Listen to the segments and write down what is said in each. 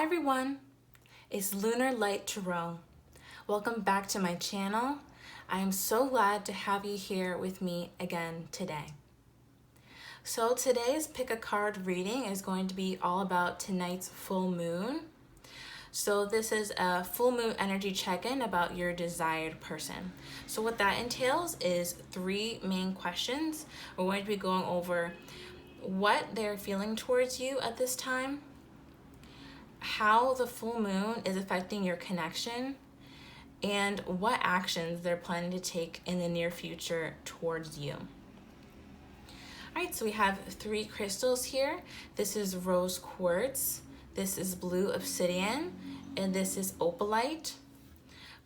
everyone, it's Lunar Light Tarot. Welcome back to my channel. I am so glad to have you here with me again today. So today's pick a card reading is going to be all about tonight's full moon. So this is a full moon energy check-in about your desired person. So what that entails is 3 main questions. We're going to be going over what they're feeling towards you at this time, how the full moon is affecting your connection, and what actions they're planning to take in the near future towards you. All right, so we have 3 crystals here. This is rose quartz, this is blue obsidian, and this is opalite.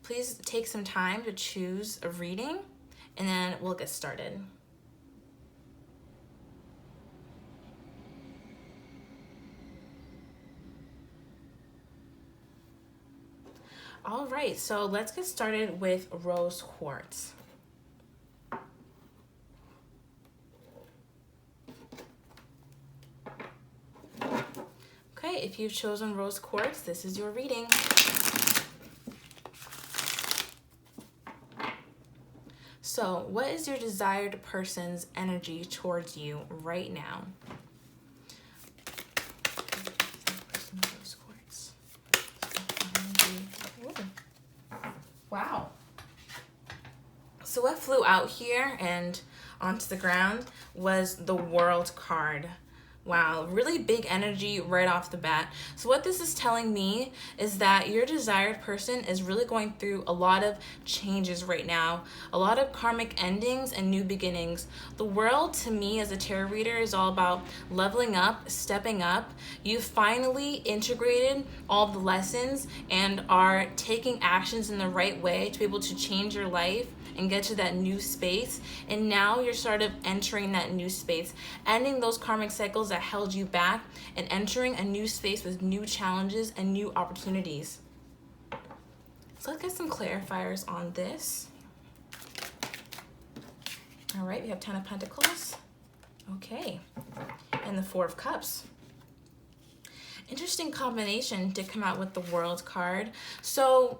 Please take some time to choose a reading, and then we'll get started. All right, so let's get started with rose quartz. Okay, if you've chosen rose quartz, this is your reading. So, what is your desired person's energy towards you right now? Wow. So what flew out here and onto the ground was the World card. Wow, really big energy right off the bat. So what this is telling me is that your desired person is really going through a lot of changes right now, a lot of karmic endings and new beginnings. The World, to me as a tarot reader, is all about leveling up, stepping up. You've finally integrated all the lessons and are taking actions in the right way to be able to change your life and get to that new space. And now you're sort of entering that new space, ending those karmic cycles that held you back and entering a new space with new challenges and new opportunities. So let's get some clarifiers on this. All right, we have 10 of Pentacles. Okay, and the 4 of Cups. Interesting combination to come out with the World card. So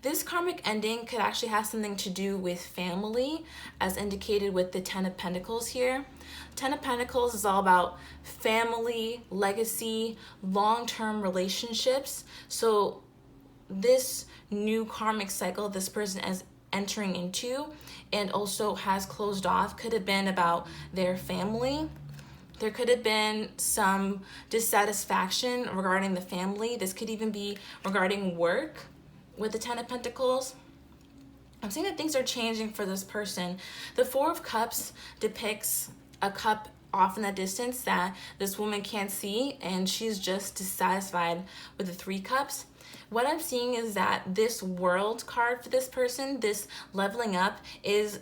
this karmic ending could actually have something to do with family, as indicated with the 10 of Pentacles here. 10 of Pentacles is all about family, legacy, long-term relationships. So this new karmic cycle this person is entering into and also has closed off could have been about their family. There could have been some dissatisfaction regarding the family. This could even be regarding work. With the 10 of Pentacles, I'm seeing that things are changing for this person. The 4 of Cups depicts a cup off in the distance that this woman can't see, and she's just dissatisfied with the 3 cups. What I'm seeing is that this World card for this person, this leveling up, is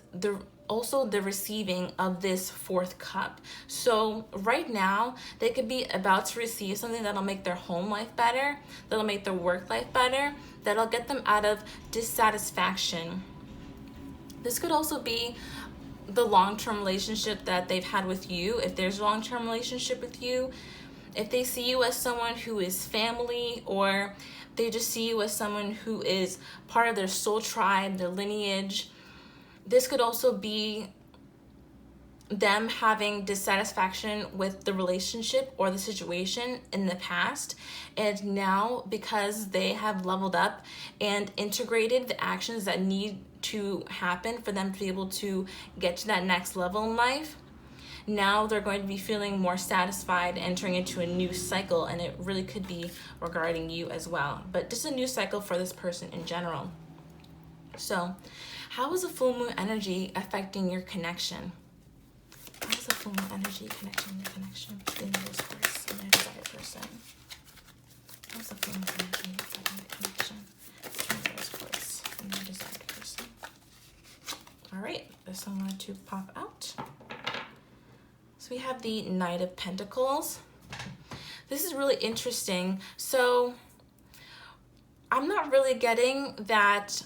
also the receiving of this 4th cup. So right now, they could be about to receive something that'll make their home life better, that'll make their work life better, that'll get them out of dissatisfaction. This could also be the long-term relationship that they've had with you, if there's a long-term relationship with you, if they see you as someone who is family, or they just see you as someone who is part of their soul tribe, their lineage. This could also be them having dissatisfaction with the relationship or the situation in the past, and now because they have leveled up and integrated the actions that need to happen for them to be able to get to that next level in life, now they're going to be feeling more satisfied, entering into a new cycle, and it really could be regarding you as well, but just a new cycle for this person in general. So how is the full moon energy affecting your connection? How is the full moon energy connecting your connection between those cards and their desired person? How is the full moon energy affecting the connection between those cards and their desired person? All right, this one wanted to pop out. So we have the Knight of Pentacles. This is really interesting. So I'm not really getting that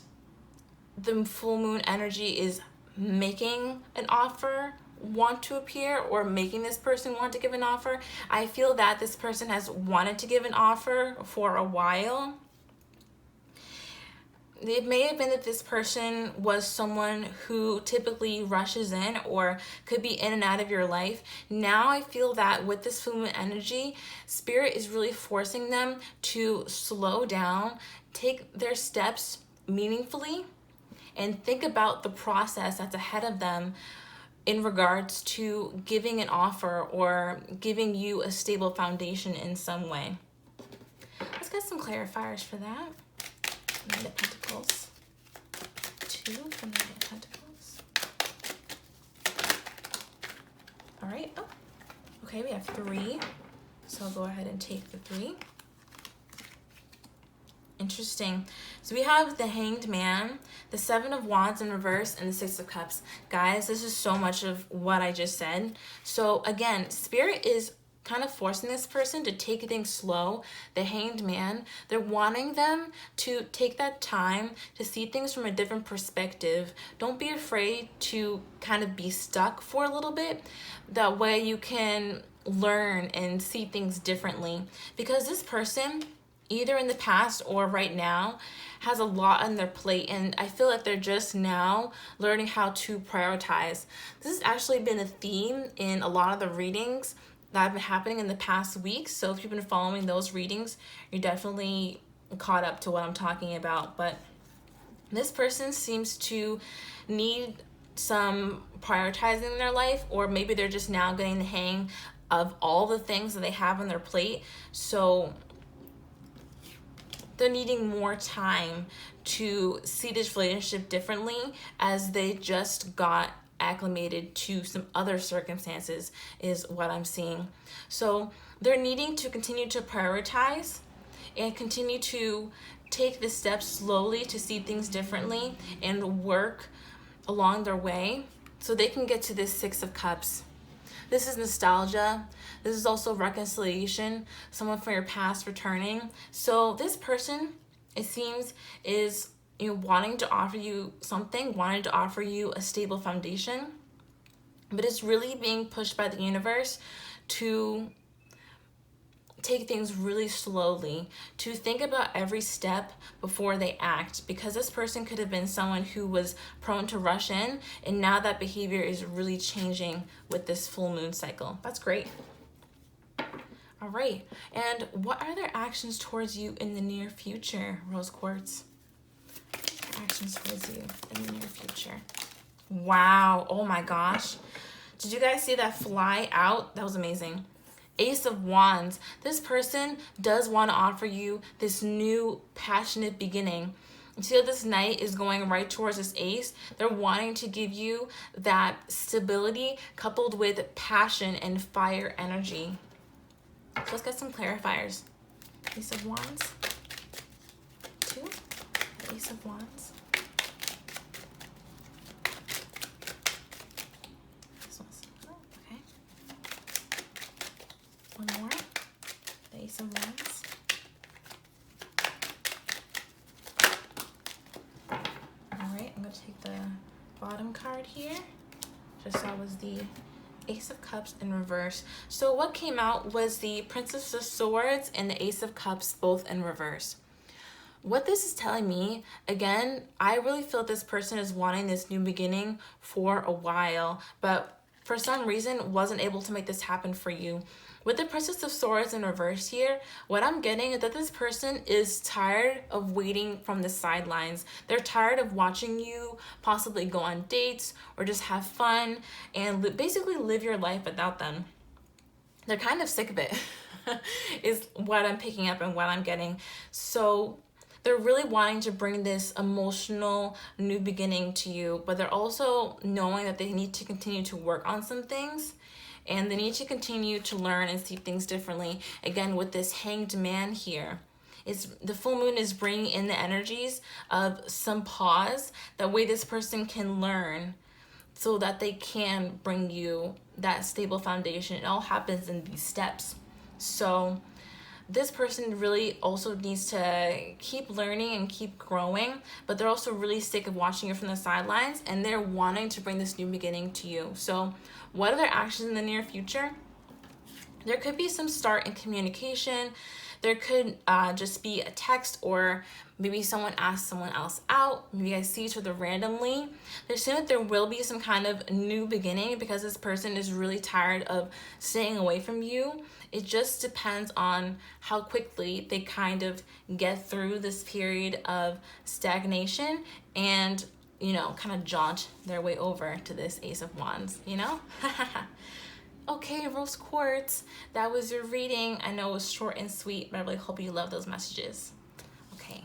the full moon energy is making an offer want to appear or making this person want to give an offer. I feel that this person has wanted to give an offer for a while. It may have been that this person was someone who typically rushes in or could be in and out of your life. Now I feel that with this full moon energy, Spirit is really forcing them to slow down, take their steps meaningfully, and think about the process that's ahead of them in regards to giving an offer or giving you a stable foundation in some way. Let's get some clarifiers for that. Knight of Pentacles. 2 from the Knight of Pentacles. All right. Oh, okay, we have 3. So I'll go ahead and take the 3. Interesting. So we have the Hanged Man, the 7 of Wands in reverse, and the 6 of Cups. Guys, this is so much of what I just said. So again, Spirit is kind of forcing this person to take things slow. The Hanged Man, they're wanting them to take that time to see things from a different perspective. Don't be afraid to kind of be stuck for a little bit. That way you can learn and see things differently. Because this person, either in the past or right now, has a lot on their plate, and I feel like they're just now learning how to prioritize. This has actually been a theme in a lot of the readings that have been happening in the past weeks. So if you've been following those readings, you're definitely caught up to what I'm talking about. But this person seems to need some prioritizing in their life, or maybe they're just now getting the hang of all the things that they have on their plate. So they're needing more time to see this relationship differently, as they just got acclimated to some other circumstances, is what I'm seeing. So they're needing to continue to prioritize and continue to take the steps slowly to see things differently and work along their way so they can get to this 6 of Cups. This is nostalgia. This is also reconciliation, someone from your past returning. So this person, it seems, is wanting to offer you something, wanting to offer you a stable foundation, but it's really being pushed by the universe to take things really slowly, to think about every step before they act, because this person could have been someone who was prone to rush in, and now that behavior is really changing with this full moon cycle. That's great. All right, and what are their actions towards you in the near future, Rose Quartz? Actions towards you in the near future. Wow, oh my gosh. Did you guys see that fly out? That was amazing. Ace of Wands. This person does want to offer you this new passionate beginning. You see how this knight is going right towards this ace? They're wanting to give you that stability coupled with passion and fire energy. So let's get some clarifiers. Ace of Wands. 2. Ace of Wands. This one's okay. One more. The Ace of Wands. Alright, I'm going to take the bottom card here. Just saw was the Ace of Cups in reverse. So what came out was the Princess of Swords and the Ace of Cups, both in reverse. What this is telling me, again, I really feel this person is wanting this new beginning for a while, but for some reason wasn't able to make this happen for you. With the Princess of Swords in reverse here, what I'm getting is that this person is tired of waiting from the sidelines. They're tired of watching you possibly go on dates or just have fun and basically live your life without them. They're kind of sick of it, is what I'm picking up and what I'm getting. So they're really wanting to bring this emotional new beginning to you, but they're also knowing that they need to continue to work on some things, and they need to continue to learn and see things differently. Again, with this Hanged Man here, the full moon is bringing in the energies of some pause. That way this person can learn so that they can bring you that stable foundation. It all happens in these steps. So this person really also needs to keep learning and keep growing, but they're also really sick of watching you from the sidelines, and they're wanting to bring this new beginning to you. So what are their actions in the near future? There could be some start in communication. There could just be a text, or maybe someone asks someone else out. Maybe you guys see each other randomly. There's soon that there will be some kind of new beginning because this person is really tired of staying away from you. It just depends on how quickly they kind of get through this period of stagnation and, you know, kind of jaunt their way over to this Ace of Wands, you know? Okay, Rose Quartz, that was your reading. I know it was short and sweet, but I really hope you love those messages. Okay.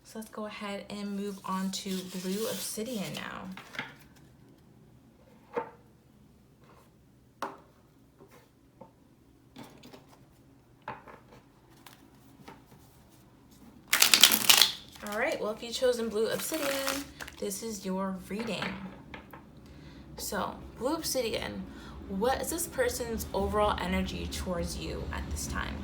So let's go ahead and move on to Blue Obsidian now. All right, well, if you've chosen Blue Obsidian, this is your reading. So, Blue Obsidian, what is this person's overall energy towards you at this time?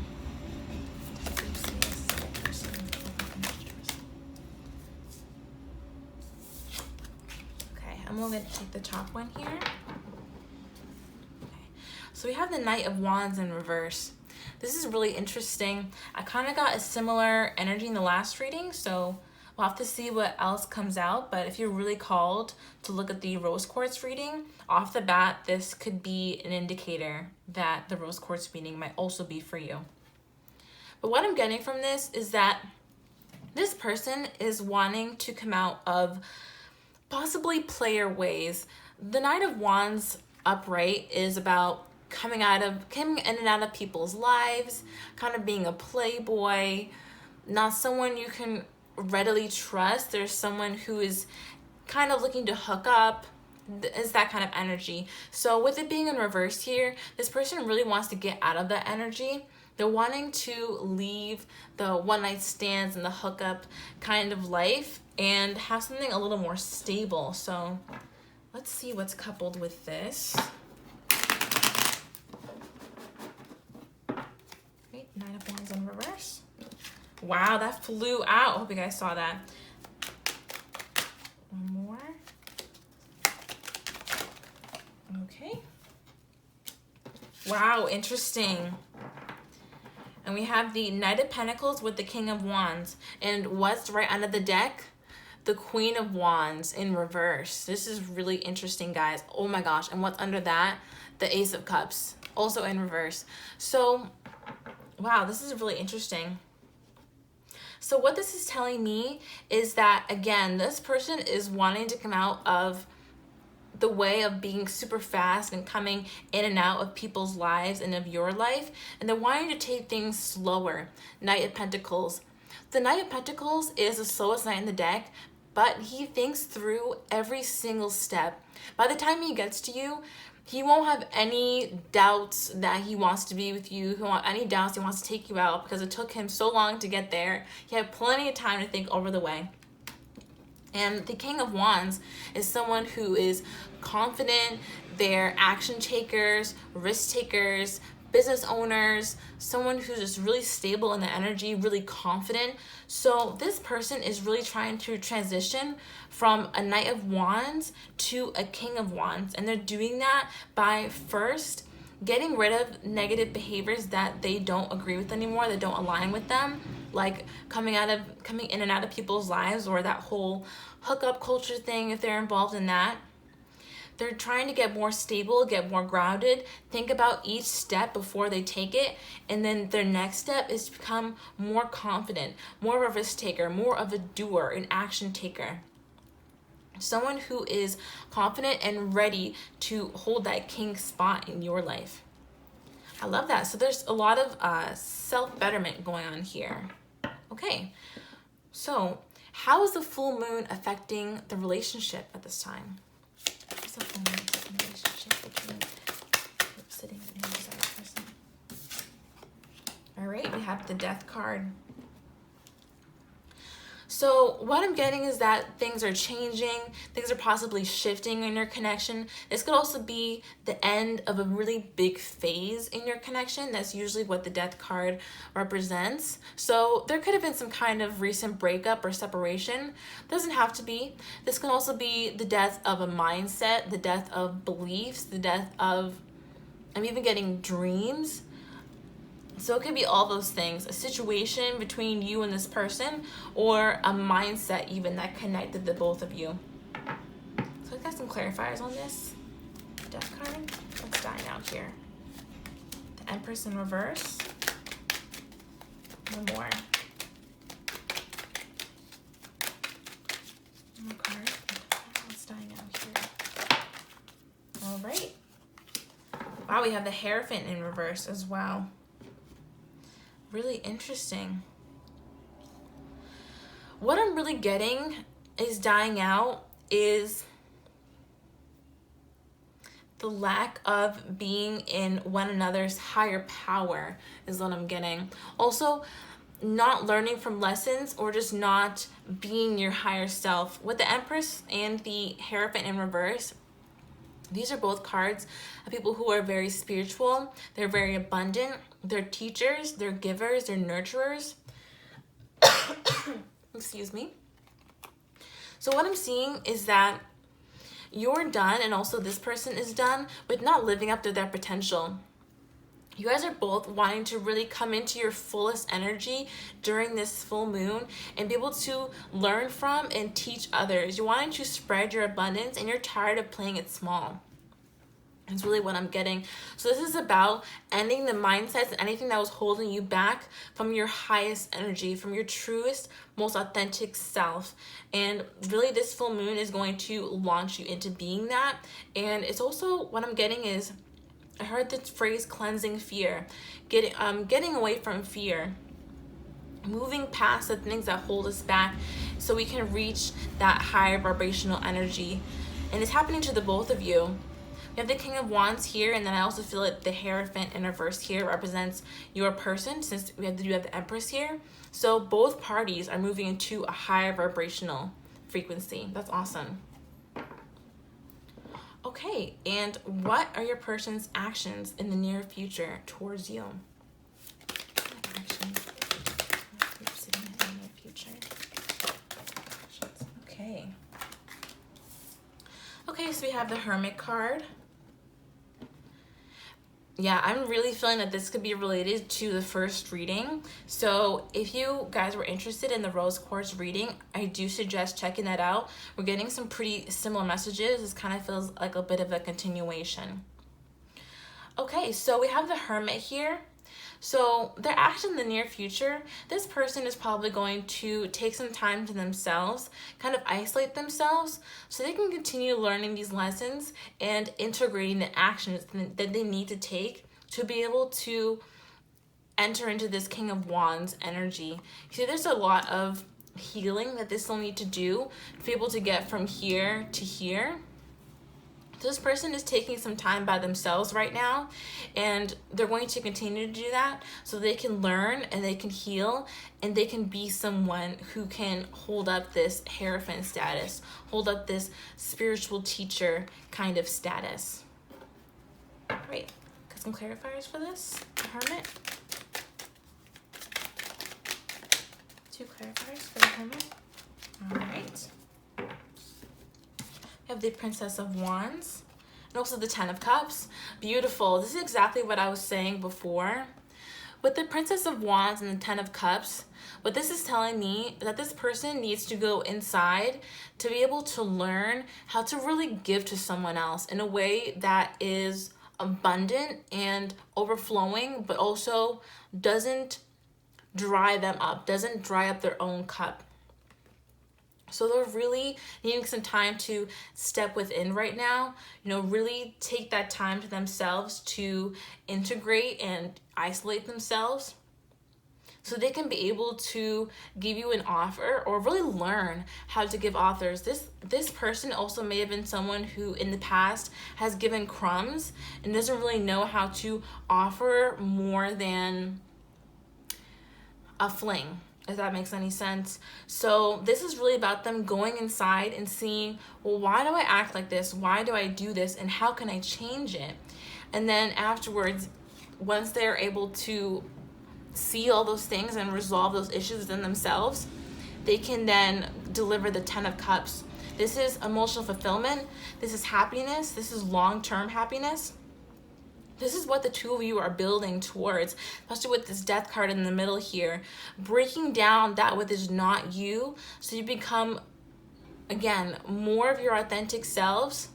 Okay, I'm going to take the top one here. Okay. So we have the Knight of Wands in reverse. This is really interesting. I kind of got a similar energy in the last reading, so we'll have to see what else comes out. But if you're really called to look at the Rose Quartz reading, off the bat, this could be an indicator that the Rose Quartz reading might also be for you. But what I'm getting from this is that this person is wanting to come out of possibly player ways. The Knight of Wands upright is about coming in and out of people's lives, kind of being a playboy, not someone you can readily trust. There's someone who is kind of looking to hook up. Is that kind of energy. So with it being in reverse here, this person really wants to get out of that energy. They're wanting to leave the one night stands and the hookup kind of life and have something a little more stable. So let's see what's coupled with this. Nine of Wands in reverse. Wow, that flew out. Hope you guys saw that. One more. Okay. Wow, interesting. And we have the Knight of Pentacles with the King of Wands. And what's right under the deck? The Queen of Wands in reverse. This is really interesting, guys. Oh my gosh. And what's under that? The Ace of Cups, also in reverse. So wow, this is really interesting. So what this is telling me is that, again, this person is wanting to come out of the way of being super fast and coming in and out of people's lives and of your life, and they're wanting to take things slower. Knight of Pentacles. The Knight of Pentacles is the slowest knight in the deck, but he thinks through every single step. By the time he gets to you, he won't have any doubts that he wants to be with you. He won't have any doubts he wants to take you out because it took him so long to get there. He had plenty of time to think over the way. And the King of Wands is someone who is confident. They're action takers, risk takers, business owners, someone who's just really stable in the energy, really confident. So this person is really trying to transition from a Knight of Wands to a King of Wands. And they're doing that by first getting rid of negative behaviors that they don't agree with anymore, that don't align with them, like coming in and out of people's lives, or that whole hookup culture thing if they're involved in that. They're trying to get more stable, get more grounded, think about each step before they take it, and then their next step is to become more confident, more of a risk taker, more of a doer, an action taker. Someone who is confident and ready to hold that king spot in your life. I love that. So there's a lot of self-betterment going on here. Okay, so how is the full moon affecting the relationship at this time? What's the full moon affecting the relationship between sitting and your desired person? All right, we have the Death card. So what I'm getting is that things are changing, things are possibly shifting in your connection. This could also be the end of a really big phase in your connection. That's usually what the Death card represents. So there could have been some kind of recent breakup or separation. Doesn't have to be. This can also be the death of a mindset, the death of beliefs, the death of, I'm even getting dreams. So it could be all those things, a situation between you and this person, or a mindset even that connected the both of you. So I got some clarifiers on this Death card. What's dying out here? The Empress in reverse. One more. One more card. What's dying out here? All right. Wow, we have the Hierophant in reverse as well. Really interesting. What I'm really getting is dying out is the lack of being in one another's higher power is what I'm getting. Also, not learning from lessons or just not being your higher self. With the Empress and the Hierophant in reverse, these are both cards of people who are very spiritual. They're very abundant. They're teachers. They're givers. They're nurturers. Excuse me. So what I'm seeing is that you're done, and also this person is done with not living up to their potential. You guys are both wanting to really come into your fullest energy during this full moon and be able to learn from and teach others. You're wanting to spread your abundance, and you're tired of playing it small. It's really what I'm getting. So this is about ending the mindsets and anything that was holding you back from your highest energy, from your truest, most authentic self. And really this full moon is going to launch you into being that. And it's also, what I'm getting is, I heard the phrase cleansing fear, getting away from fear, moving past the things that hold us back so we can reach that higher vibrational energy. And it's happening to the both of you. We have the King of Wands here, and then I also feel like the Hierophant in reverse here represents your person, since we have the Empress here. So both parties are moving into a higher vibrational frequency. That's awesome. Okay, and what are your person's actions in the near future towards you? Actions in the near future. Okay. Okay, so we have the Hermit card. Yeah, I'm really feeling that this could be related to the first reading. So if you guys were interested in the Rose Quartz reading, I do suggest checking that out. We're getting some pretty similar messages. This kind of feels like a bit of a continuation. Okay, so we have the Hermit here. So their action in the near future, this person is probably going to take some time to themselves, kind of isolate themselves so they can continue learning these lessons and integrating the actions that they need to take to be able to enter into this King of Wands energy. See, there's a lot of healing that this will need to do to be able to get from here to here. This person is taking some time by themselves right now, and they're going to continue to do that so they can learn and they can heal and they can be someone who can hold up this Hierophant status, hold up this spiritual teacher kind of status. Great. Got some clarifiers for this, Hermit. 2 clarifiers for the Hermit. All right. Have the Princess of Wands and also the Ten of Cups. Beautiful. This is exactly what I was saying before. With the Princess of Wands and the Ten of Cups, what this is telling me is that this person needs to go inside to be able to learn how to really give to someone else in a way that is abundant and overflowing, but also doesn't dry them up, doesn't dry up their own cup. So they're really needing some time to step within right now, really take that time to themselves to integrate and isolate themselves so they can be able to give you an offer or really learn how to give offers. This person also may have been someone who in the past has given crumbs and doesn't really know how to offer more than a fling, if that makes any sense. So this is really about them going inside and seeing, well, why do I act like this? Why do I do this? And how can I change it? And then afterwards, once they're able to see all those things and resolve those issues within themselves, they can then deliver the 10 of Cups. This is emotional fulfillment. This is happiness. This is long-term happiness. This is what the two of you are building towards, especially with this Death card in the middle here. Breaking down that which is not you, so you become, again, more of your authentic selves,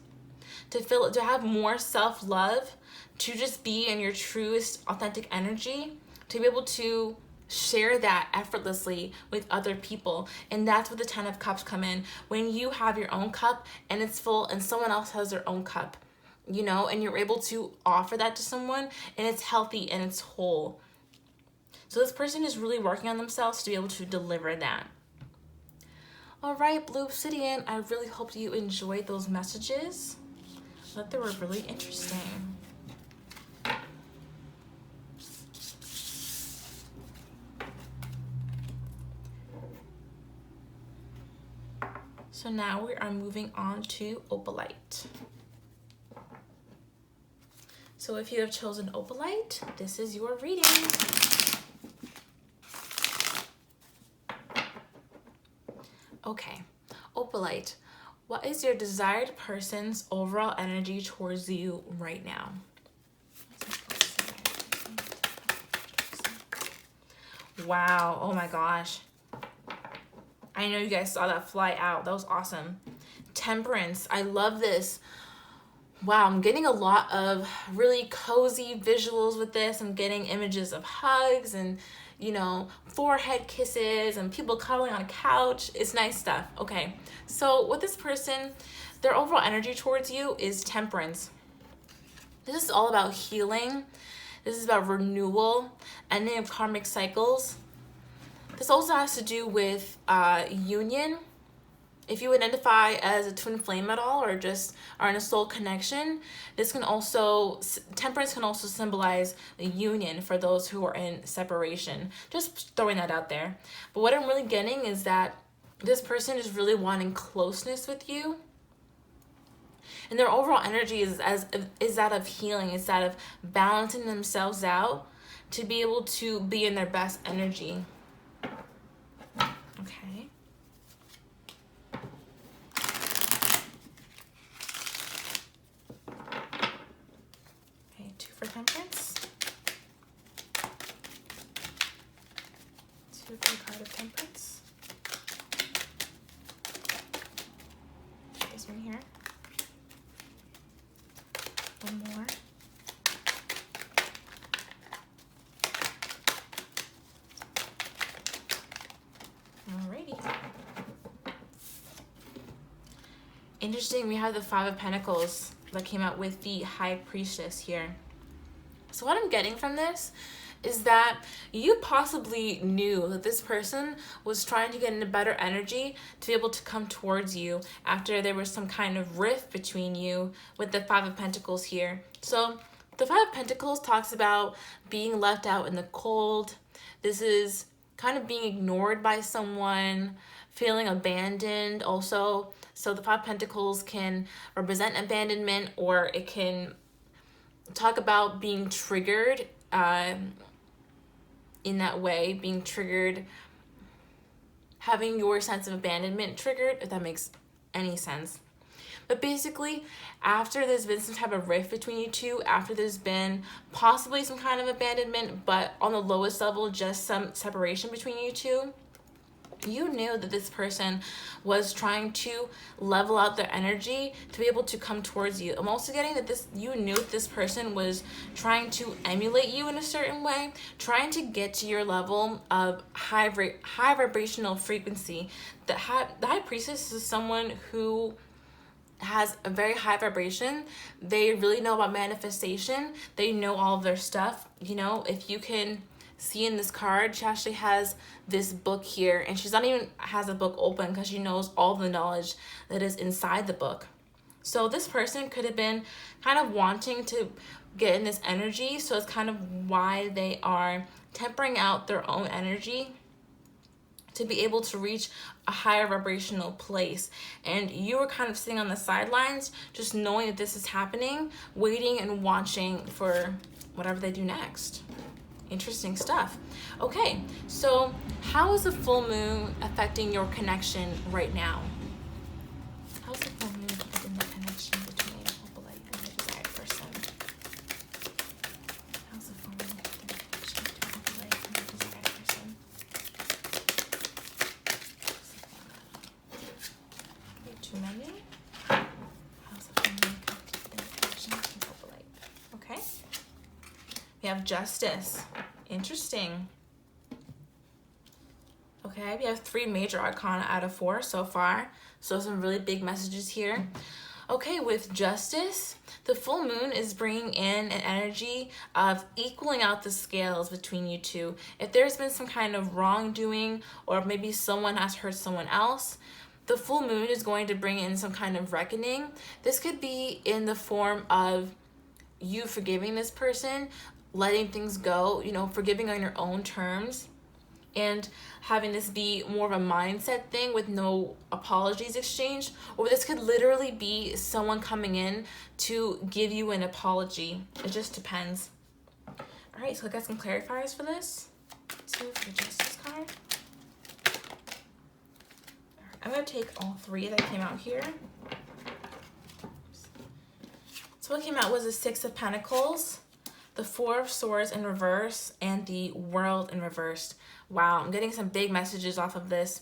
to have more self-love, to just be in your truest authentic energy, to be able to share that effortlessly with other people. And that's where the 10 of Cups come in. When you have your own cup and it's full and someone else has their own cup, you know, and you're able to offer that to someone and it's healthy and it's whole. So this person is really working on themselves to be able to deliver that. All right, Blue Obsidian, I really hope you enjoyed those messages. I thought they were really interesting. So now we are moving on to Opalite. So if you have chosen Opalite, this is your reading. Okay, Opalite, what is your desired person's overall energy towards you right now? Wow, oh my gosh. I know you guys saw that fly out. That was awesome. Temperance, I love this. Wow, I'm getting a lot of really cozy visuals with this. I'm getting images of hugs and, you know, forehead kisses and people cuddling on a couch. It's nice stuff. Okay, so with this person, their overall energy towards you is temperance. This is all about healing. This is about renewal, ending of karmic cycles. This also has to do with union. If you identify as a twin flame at all, or just are in a soul connection, this can also, temperance can also symbolize a union for those who are in separation. Just throwing that out there. But what I'm really getting is that this person is really wanting closeness with you. And their overall energy is that of healing, is that of balancing themselves out to be able to be in their best energy. Okay. Okay, 2 for temperance. 2 for the card of temperance. This one here. One more. Alrighty. Interesting, we have the 5 of Pentacles that came out with the High Priestess here. So what I'm getting from this is that you possibly knew that this person was trying to get into better energy to be able to come towards you after there was some kind of rift between you with the 5 of Pentacles here. So the 5 of Pentacles talks about being left out in the cold. This is kind of being ignored by someone, feeling abandoned also. So the 5 of Pentacles can represent abandonment, or it can talk about being triggered in that way, being triggered, having your sense of abandonment triggered, if that makes any sense. But basically, after there's been some type of rift between you two, after there's been possibly some kind of abandonment, but on the lowest level, just some separation between you two, you knew that this person was trying to level out their energy to be able to come towards you. I'm also getting that you knew that this person was trying to emulate you in a certain way, trying to get to your level of high vibrational frequency. The High Priestess is someone who has a very high vibration. They really know about manifestation. They know all of their stuff. You know, if you can see in this card, she actually has this book here, and she's not even has a book open because she knows all the knowledge that is inside the book. So this person could have been kind of wanting to get in this energy, so it's kind of why they are tempering out their own energy to be able to reach a higher vibrational place. And you were kind of sitting on the sidelines, just knowing that this is happening, waiting and watching for whatever they do next. Interesting stuff. Okay, so how is the full moon affecting your connection right now? How's the full moon affecting the connection between Lovelies and the desired person? How's the full moon affecting the connection between Lovelies and the desired person? Okay, too many. How's the full moon affecting the connection between Lovelies? Okay. We have Justice. Interesting. Okay, we have 3 major arcana out of 4 so far. So some really big messages here. Okay, with Justice, the full moon is bringing in an energy of equaling out the scales between you two. If there's been some kind of wrongdoing, or maybe someone has hurt someone else, the full moon is going to bring in some kind of reckoning. This could be in the form of you forgiving this person, letting things go, you know, forgiving on your own terms, and having this be more of a mindset thing with no apologies exchanged. Or this could literally be someone coming in to give you an apology. It just depends. All right, so I got some clarifiers for this. 2 for the Justice card. I'm gonna take all 3 that came out here. So what came out was the 6 of Pentacles, the 4 of Swords in reverse, and the World in reverse. Wow, I'm getting some big messages off of this.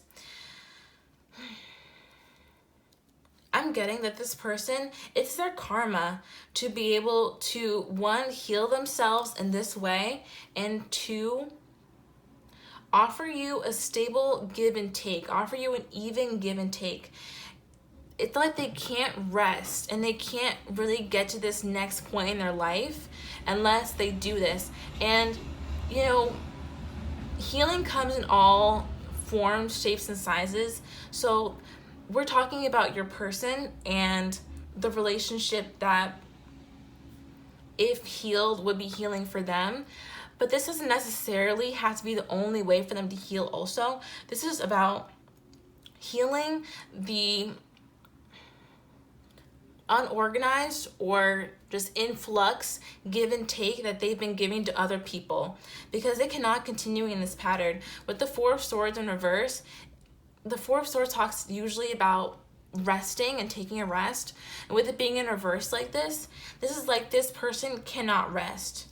I'm getting that this person, it's their karma to be able to, 1, heal themselves in this way, and 2, offer you a stable give and take, offer you an even give and take. It's like they can't rest and they can't really get to this next point in their life unless they do this. And, you know, healing comes in all forms, shapes, and sizes. So we're talking about your person and the relationship that, if healed, would be healing for them. But this doesn't necessarily have to be the only way for them to heal also. This is about healing the unorganized or just influx give and take that they've been giving to other people, because they cannot continue in this pattern. With the 4 of Swords in reverse, the 4 of Swords talks usually about resting and taking a rest, and with it being in reverse like this is like this person cannot rest.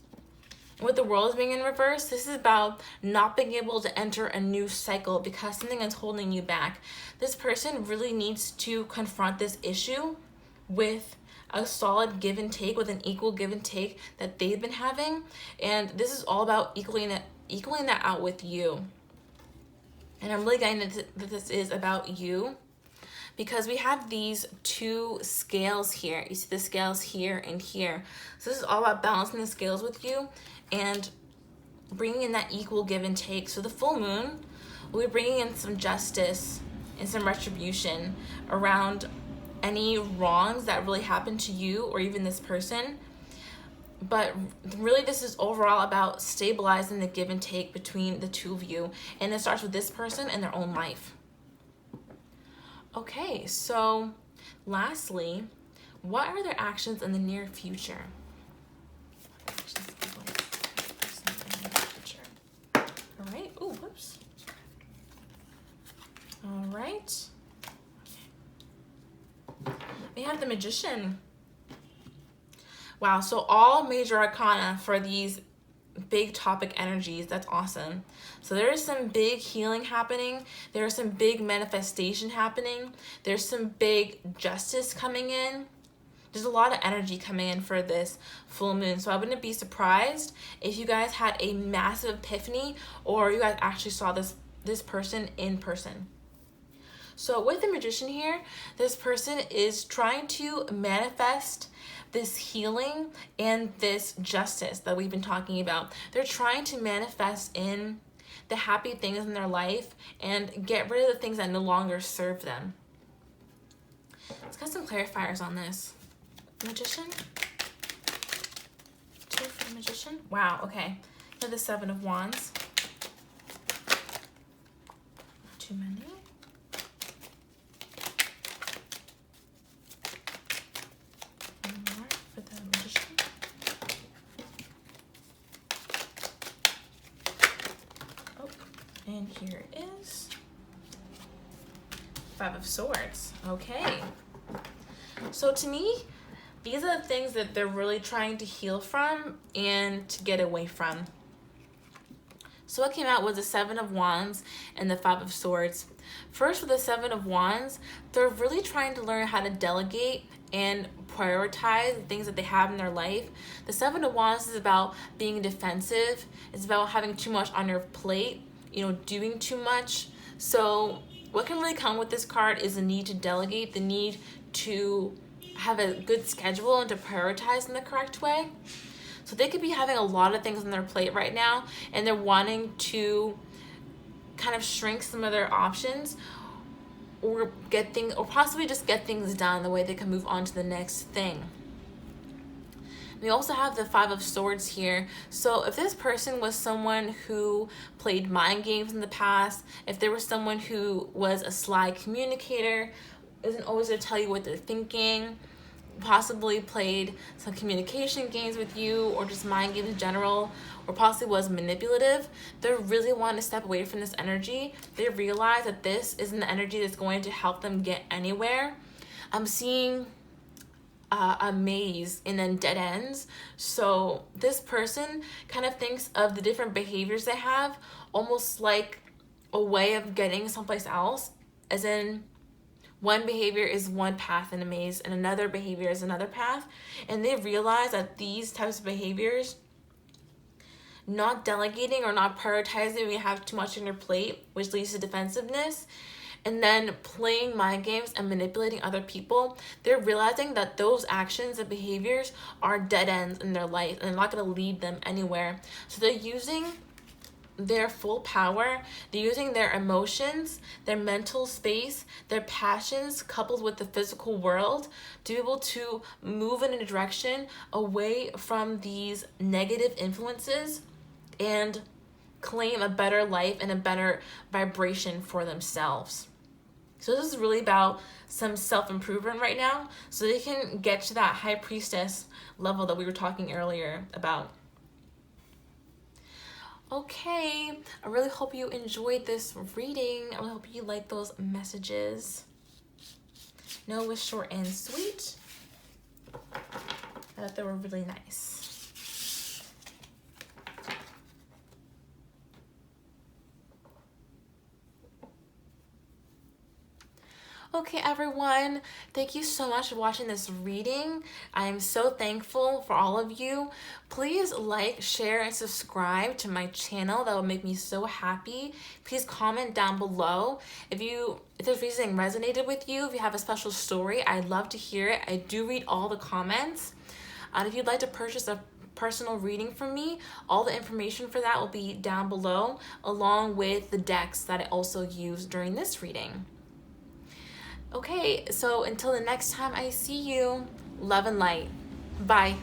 With the World being in reverse, this is about not being able to enter a new cycle because something is holding you back. This person really needs to confront this issue with a solid give and take, with an equal give and take that they've been having. And this is all about equaling that out with you. And I'm really getting that this is about you, because we have these 2 scales here. You see the scales here and here. So this is all about balancing the scales with you and bringing in that equal give and take. So the full moon will be bringing in some justice and some retribution around any wrongs that really happened to you or even this person. But really this is overall about stabilizing the give and take between the 2 of you, and it starts with this person and their own life. Okay, so lastly, what are their actions in the near future? All right. Oh, whoops. All right. We have the Magician. Wow, so all major arcana for these big topic energies. That's awesome. So there is some big healing happening. There is some big manifestation happening. There's some big justice coming in. There's a lot of energy coming in for this full moon. So I wouldn't be surprised if you guys had a massive epiphany, or you guys actually saw this person in person. So with the Magician here, this person is trying to manifest this healing and this justice that we've been talking about. They're trying to manifest in the happy things in their life and get rid of the things that no longer serve them. Let's get some clarifiers on this. Magician? 2 for the Magician? Wow, okay. We have the 7 of Wands. too many. One more for the magician. Oh, and here is Five of Swords. Okay. So to me, these are the things that they're really trying to heal from and to get away from. So what came out was the Seven of Wands and the Five of Swords. First, with the Seven of Wands, they're really trying to learn how to delegate and prioritize the things that they have in their life. The Seven of Wands is about being defensive. It's about having too much on your plate, doing too much. So what can really come with this card is the need to delegate, the need to have a good schedule and to prioritize in the correct way. So they could be having a lot of things on their plate right now, and they're wanting to kind of shrink some of their options or possibly just get things done the way they can move on to the next thing. We also have the Five of Swords here. So if this person was someone who played mind games in the past, if there was someone who was a sly communicator, isn't always going to tell you what they're thinking, possibly played some communication games with you, or just mind games in general, or possibly was manipulative, they really want to step away from this energy. They realize that this isn't the energy that's going to help them get anywhere. I'm seeing a maze and then dead ends. So this person kind of thinks of the different behaviors they have almost like a way of getting someplace else, as in one behavior is one path in a maze and another behavior is another path. And they realize that these types of behaviors, not delegating or not prioritizing when you have too much on your plate, which leads to defensiveness, and then playing mind games and manipulating other people, they're realizing that those actions and behaviors are dead ends in their life and they're not going to lead them anywhere. So they're using their full power, they're using their emotions, their mental space, their passions coupled with the physical world to be able to move in a direction away from these negative influences and claim a better life and a better vibration for themselves. So this is really about some self-improvement right now, so they can get to that high priestess level that we were talking earlier about. Okay, I really hope you enjoyed this reading. I really hope you like those messages. No, it was short and sweet. I thought they were really nice. Okay, everyone, thank you so much for watching this reading. I am so thankful for all of you. Please like, share, and subscribe to my channel. That would make me so happy. Please comment down below. If this reading resonated with you, if you have a special story, I'd love to hear it. I do read all the comments. And if you'd like to purchase a personal reading from me, all the information for that will be down below, along with the decks that I also use during this reading. Okay, so until the next time I see you, love and light. Bye.